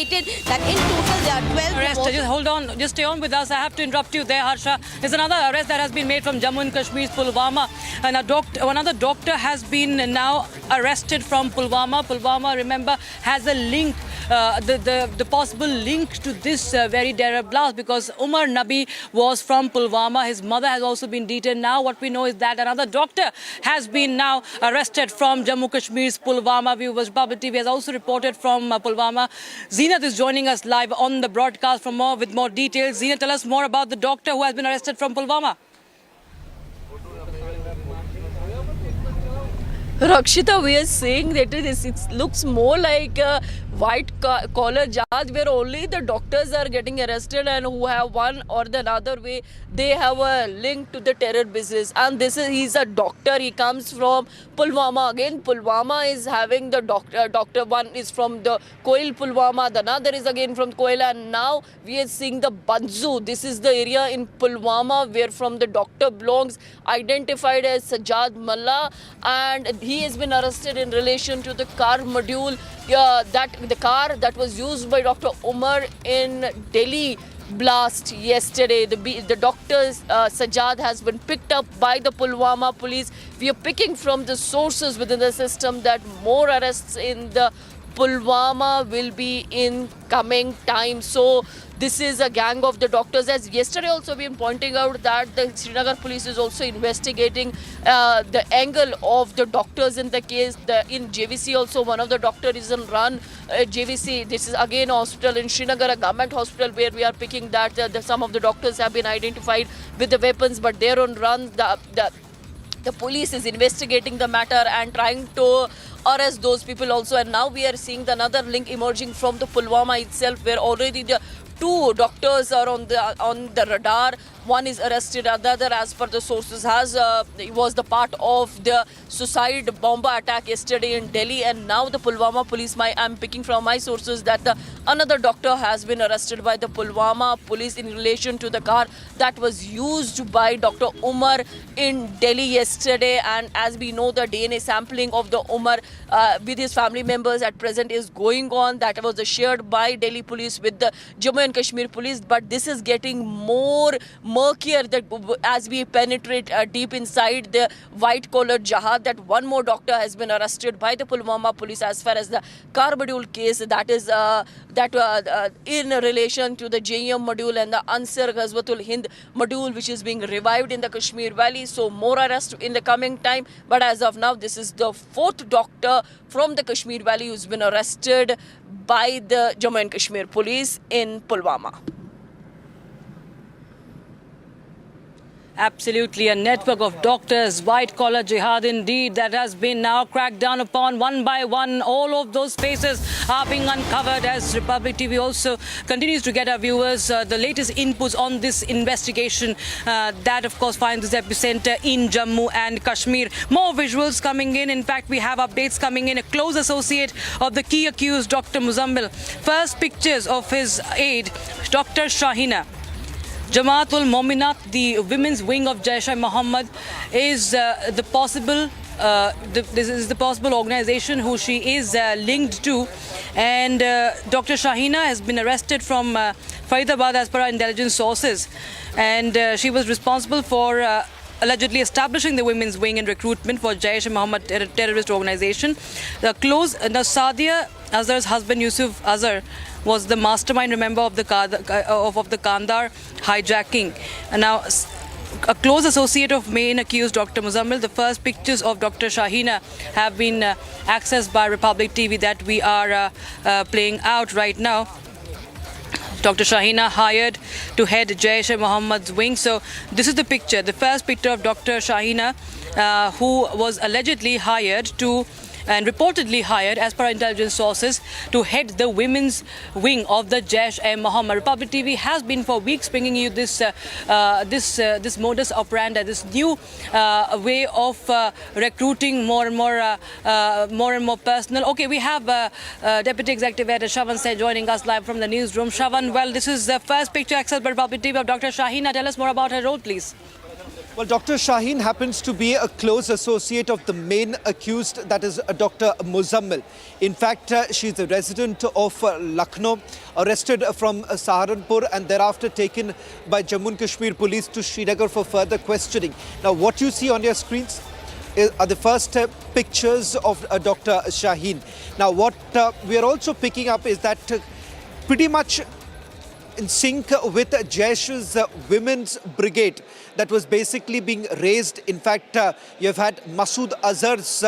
stated that in total there are 12 Arrest. Just hold on. Just stay on with us. I have to interrupt you there, Harsha. There's another arrest that has been made from Jammu and Kashmir's Pulwama. And another doctor has been now arrested from Pulwama. Pulwama, remember, has a link, the possible link to this very terror blast, because Umar Nabi was from Pulwama. His mother has also been detained. Now what we know is that another doctor has been now arrested from Jammu Kashmir's Pulwama. Viewers, Republic TV has also reported from Pulwama. Zeenat is joining us live on the broadcast with more details. Zeenat, tell us more about the doctor who has been arrested from Pulwama. Rakshita, we are saying that it looks more like a white collar jihad where only the doctors are getting arrested and who have one or the other way they have a link to the terror business. And he's a doctor. He comes from Pulwama. Again, Pulwama is having the doctor. One is from the Koil Pulwama, the other is again from Koil, and now we are seeing the Banzu. This is the area in Pulwama where from the doctor belongs, identified as Sajjad Mullah, and he has been arrested in relation to the car module, the car that was used by Dr. Umar in Delhi blast yesterday. The doctor Sajjad has been picked up by the Pulwama police. We are picking from the sources within the system that more arrests in the Pulwama will be in coming time. So this is a gang of the doctors. As yesterday also been pointing out that the Srinagar police is also investigating the angle of the doctors in the case. In JVC also one of the doctor is on run. JVC, this is again a hospital in Srinagar, a government hospital, where we are picking that some of the doctors have been identified with the weapons, but they're on run. The police is investigating the matter and trying to arrest those people also. And now we are seeing another link emerging from the Pulwama itself, where already the two doctors are on the radar. One is arrested, another, as per the sources, was the part of the suicide bomb attack yesterday in Delhi. And now the Pulwama police, I'm picking from my sources that another doctor has been arrested by the Pulwama police in relation to the car that was used by Dr. Umar in Delhi yesterday. And as we know, the DNA sampling of the Umar with his family members at present is going on. That was shared by Delhi police with the Jammu and Kashmir police. But this is getting more murkier as we penetrate deep inside the white collar jihad, that one more doctor has been arrested by the Pulwama police as far as the car module case, that is in relation to the JEM module and the Ansar Ghazwatul Hind module, which is being revived in the Kashmir Valley. So more arrests in the coming time. But as of now, this is the fourth doctor from the Kashmir Valley who's been arrested by the Jammu and Kashmir police in Pulwama. Absolutely, a network of doctors, white-collar jihad indeed, that has been now cracked down upon one by one. All of those faces are being uncovered as Republic TV also continues to get our viewers the latest inputs on this investigation that, of course, finds its epicenter in Jammu and Kashmir. More visuals coming in. In fact, we have updates coming in. A close associate of the key accused, Dr. Muzammil. First pictures of his aide, Dr. Shahina. Jamaat-ul Mominat, the women's wing of Jaish-e-Mohammed, is the possible organization who she is linked to. And Dr. Shahina has been arrested from Faridabad as per our intelligence sources. And she was responsible for allegedly establishing the women's wing and recruitment for Jaish-e-Mohammed terrorist organization. Sadia Azhar's husband, Yusuf Azhar, was the mastermind, remember, of the Kandahar hijacking. And now, a close associate of main accused, Dr. Muzammil. The first pictures of Dr. Shahina have been accessed by Republic TV that we are playing out right now. Dr. Shahina hired to head Jaish-e-Mohammed's wing. So this is the picture, the first picture of Dr. Shahina, who was allegedly hired and reportedly hired, as per intelligence sources, to head the women's wing of the Jaish-e-Mohammed. Republic TV has been for weeks bringing you this modus operandi, this new way of recruiting more and more personnel. Okay, we have Deputy Executive Editor Shravan Seth joining us live from the newsroom. Shravan, well, this is the first picture accessed by Republic TV of Dr. Shahina. Tell us more about her role, please. Well, Dr. Shaheen happens to be a close associate of the main accused, that is Dr. Muzammil. In fact, she's a resident of Lucknow, arrested from Saharanpur and thereafter taken by Jammu and Kashmir police to Srinagar for further questioning. Now, what you see on your screens are the first pictures of Dr. Shaheen. Now, what we are also picking up is that pretty much in sync with Jaish's women's brigade that was basically being raised. In fact, you have had Masood Azhar's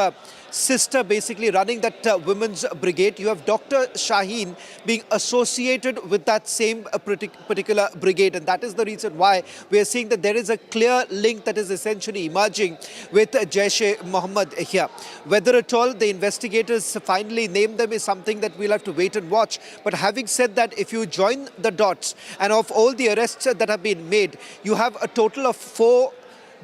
sister basically running that women's brigade. You have Dr. Shaheen being associated with that same particular brigade, and that is the reason why we are seeing that there is a clear link that is essentially emerging with Jaish-e-Mohammed here. Whether at all the investigators finally name them is something that we'll have to wait and watch. But having said that, if you join the dots and of all the arrests that have been made, you have a total of 4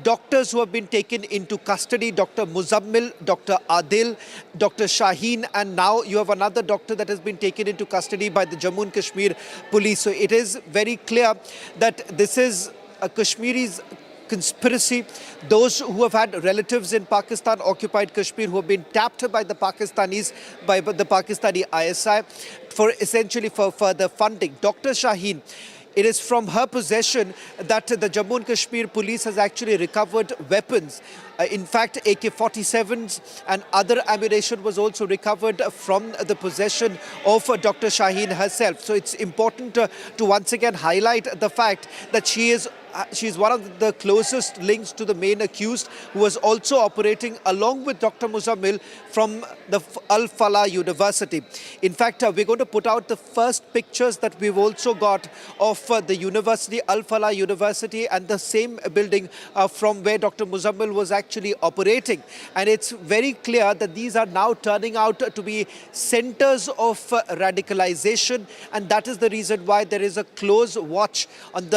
doctors who have been taken into custody: Dr. Muzammil, Dr. Adil, Dr. Shaheen, and now you have another doctor that has been taken into custody by the Jammu and Kashmir police. So it is very clear that this is a Kashmiri's conspiracy. Those who have had relatives in Pakistan occupied Kashmir who have been tapped by the Pakistanis, by the Pakistani ISI for essentially for further funding. Dr. Shaheen, it is from her possession that the Jammu and Kashmir police has actually recovered weapons. In fact, AK-47s and other ammunition was also recovered from the possession of Dr. Shaheen herself. So it's important to once again highlight the fact that she's one of the closest links to the main accused, who was also operating along with Dr. Muzammil from the Al-Falah University. In fact, we're going to put out the first pictures that we've also got of the university, Al-Falah University, and the same building from where Dr. Muzammil was actually operating. And it's very clear that these are now turning out to be centers of radicalization, and that is the reason why there is a close watch on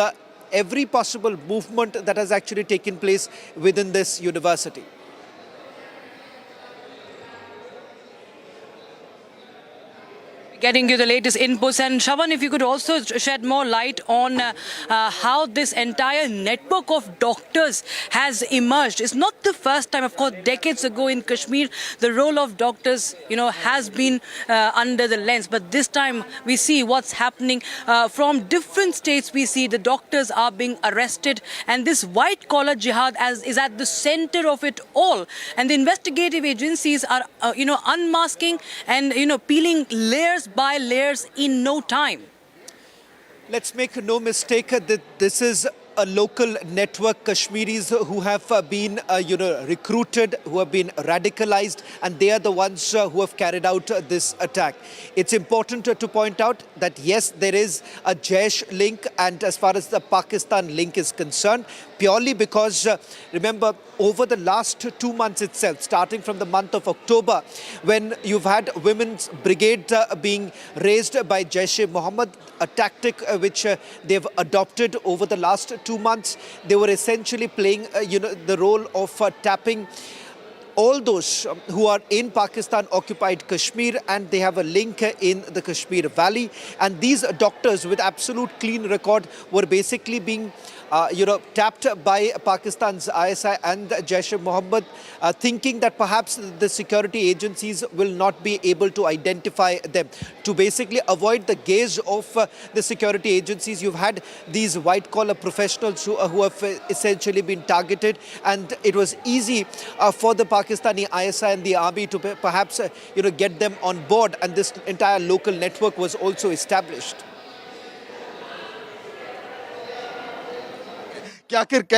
every possible movement that has actually taken place within this university. Getting you the latest inputs. And Shaban, if you could also shed more light on how this entire network of doctors has emerged. It's not the first time, of course, decades ago in Kashmir, the role of doctors, has been under the lens. But this time we see what's happening from different states. We see the doctors are being arrested, and this white collar jihad is at the center of it all. And the investigative agencies are, unmasking and, peeling layers by layers in no time. Let's make no mistake that this is a local network, Kashmiris who have been, recruited, who have been radicalized, and they are the ones who have carried out this attack. It's important to point out that yes, there is a Jaish link, and as far as the Pakistan link is concerned, purely because, remember, over the last 2 months itself, starting from the month of October, when you've had women's brigade being raised by Jaish-e-Mohammed, a tactic which they've adopted over the last 2 months. They were essentially playing, the role of tapping all those who are in Pakistan-occupied Kashmir, and they have a link in the Kashmir Valley. And these doctors with absolute clean record were basically being tapped by Pakistan's ISI and Jaish-e-Mohammed, thinking that perhaps the security agencies will not be able to identify them. To basically avoid the gaze of the security agencies, you've had these white-collar professionals who have essentially been targeted, and it was easy for the Pakistani ISI and the army to perhaps get them on board, and this entire local network was also established. कि आखिर कैसे